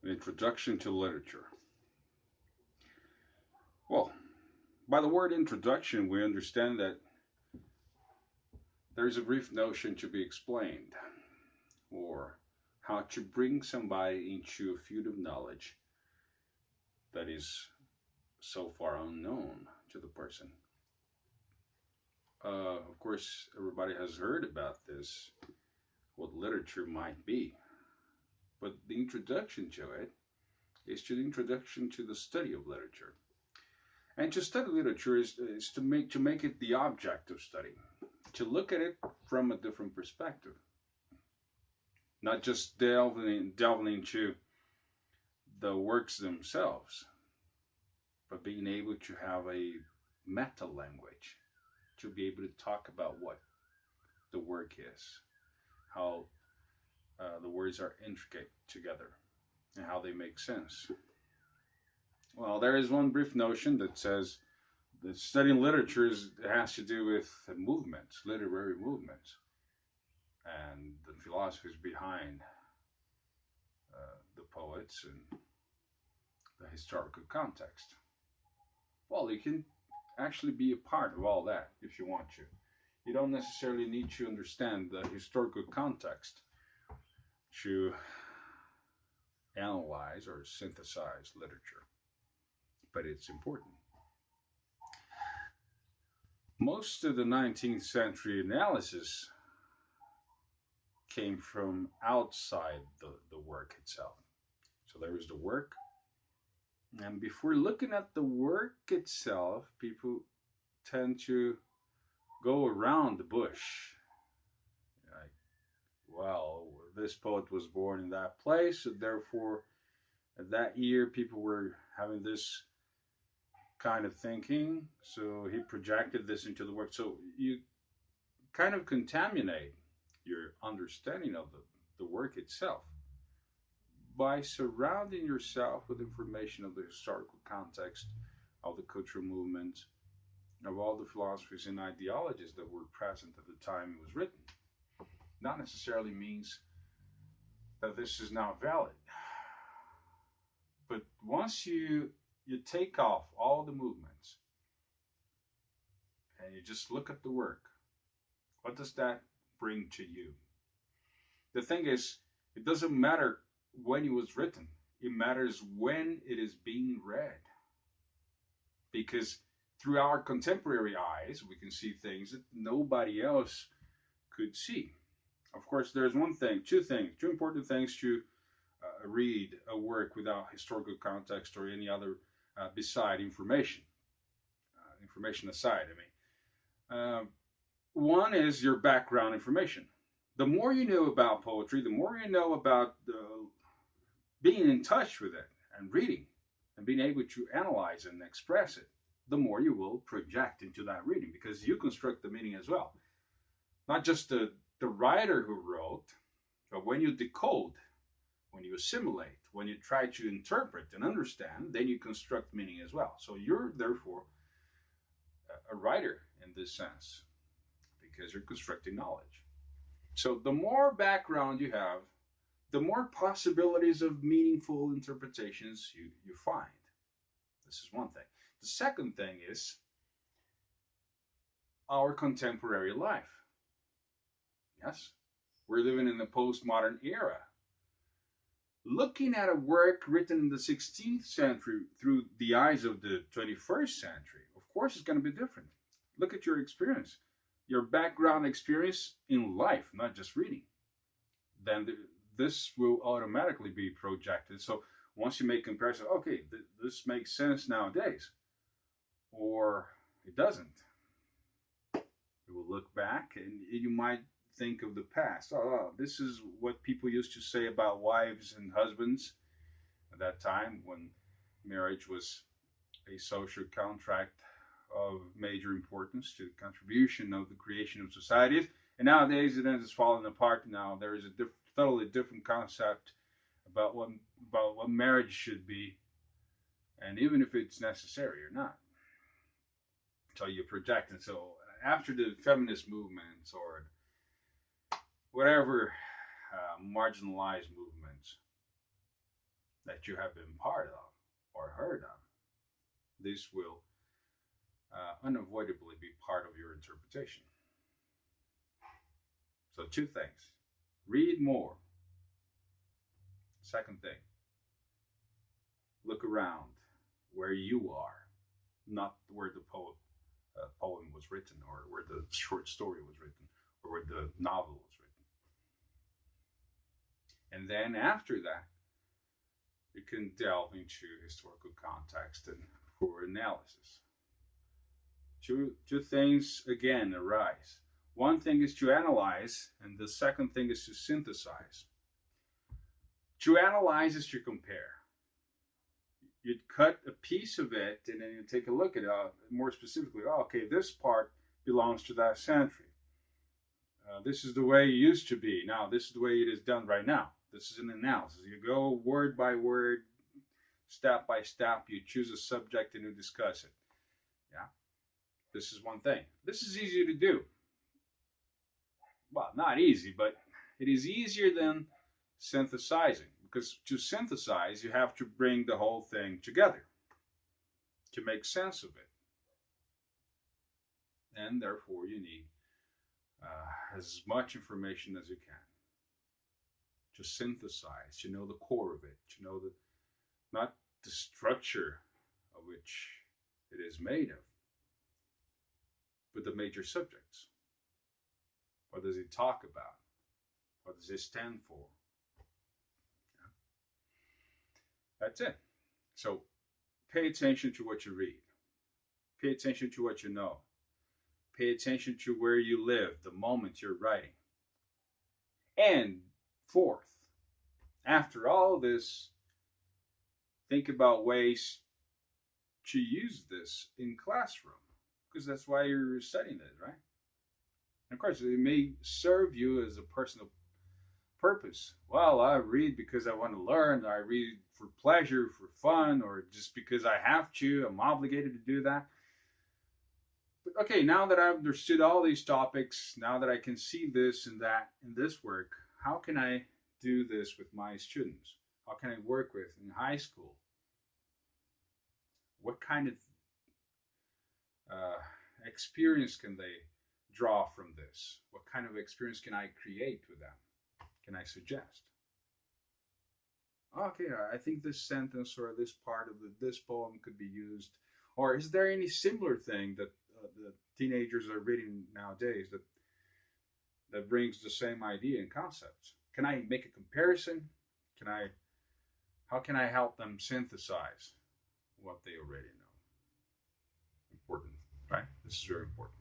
Introduction to literature. Well, by the word introduction, we understand that there is a brief notion to be explained, or how to bring somebody into a field of knowledge that is so far unknown to the person. Of course, everybody has heard about this, what literature might be, but the introduction to it is to the introduction to the study of literature. And to study literature is to make it the object of study, to look at it from a different perspective, not just delving into the works themselves, but being able to have a meta language, to be able to talk about what the work is, how the words are intricate together, and how they make sense. Well, there is one brief notion that says that studying literature has to do with movements, literary movements, and the philosophies behind the poets and the historical context. Well, you can actually be a part of all that if you want to. You don't necessarily need to understand the historical context to analyze or synthesize literature, but it's important. Most of the 19th century analysis came from outside the work itself. So there is the work, and before looking at the work itself, people tend to go around the bush. Like, well, this poet was born in that place, so therefore, that year people were having this kind of thinking, so he projected this into the work. So you kind of contaminate your understanding of the work itself by surrounding yourself with information of the historical context of the cultural movement, of all the philosophies and ideologies that were present at the time it was written. Not necessarily means that this is not valid. But once you take off all the movements and you just look at the work, what does that bring to you? The thing is, it doesn't matter when it was written. It matters when it is being read. Because through our contemporary eyes, we can see things that nobody else could see. Of course, there's one thing, two important things to read a work without historical context or any other beside information. Information aside, I mean. One is your background information. The more you know about poetry, the more you know about being in touch with it and reading and being able to analyze and express it, the more you will project into that reading because you construct the meaning as well. Not just the writer who wrote, but when you decode, when you assimilate, when you try to interpret and understand, then you construct meaning as well. So you're therefore a writer in this sense because you're constructing knowledge. So the more background you have, the more possibilities of meaningful interpretations you find. This is one thing. The second thing is our contemporary life. Yes, we're living in the postmodern era. Looking at a work written in the 16th century through the eyes of the 21st century, of course, it's going to be different. Look at your experience, your background experience in life, not just reading. Then this will automatically be projected. So once you make comparison, okay, this makes sense nowadays, or it doesn't. You will look back and you might think of the past. Oh, this is what people used to say about wives and husbands at that time when marriage was a social contract of major importance to the contribution of the creation of societies. And nowadays it is falling apart. Now there is a totally different concept about what marriage should be, and even if it's necessary or not. So you project it. So after the feminist movements or whatever marginalized movements, that you have been part of or heard of, this will unavoidably be part of your interpretation. So, two things: read more. Second thing, look around where you are, not where the poem was written, or where the short story was written, or where the novel was written. And then after that, you can delve into historical context and for analysis. Two things again arise. One thing is to analyze, and the second thing is to synthesize. To analyze is to compare. You'd cut a piece of it and then you take a look at it more specifically. Oh, okay, this part belongs to that century. This is the way it used to be. Now, this is the way it is done right now. This is an analysis. You go word by word, step by step. You choose a subject and you discuss it. Yeah, this is one thing. This is easy to do. Well, not easy, but it is easier than synthesizing, because to synthesize, you have to bring the whole thing together to make sense of it. And therefore, you need as much information as you can to synthesize, to know the core of it, to know the not the structure of which it is made of, but the major subjects. What does it talk about? What does it stand for? That's it. So pay attention to what you read. Pay attention to what you know. Pay attention to where you live, the moment you're writing. And fourth, after all this, think about ways to use this in classroom, because that's why you're studying it, right? And of course, it may serve you as a personal purpose. Well, I read because I want to learn. I read for pleasure, for fun, or just because I have to. I'm obligated to do that. But okay, now that I've understood all these topics, now that I can see this and that in this work, how can I do this with my students? How can I work with in high school? What kind of uh, experience can they draw from this? What kind of experience can I create with them? Can I suggest? Okay, I think this sentence or this part of this poem could be used. Or is there any similar thing that the teenagers are reading nowadays that brings the same idea and concepts? Can I make a comparison? Can I? How can I help them synthesize what they already know? Important, right? This is very important.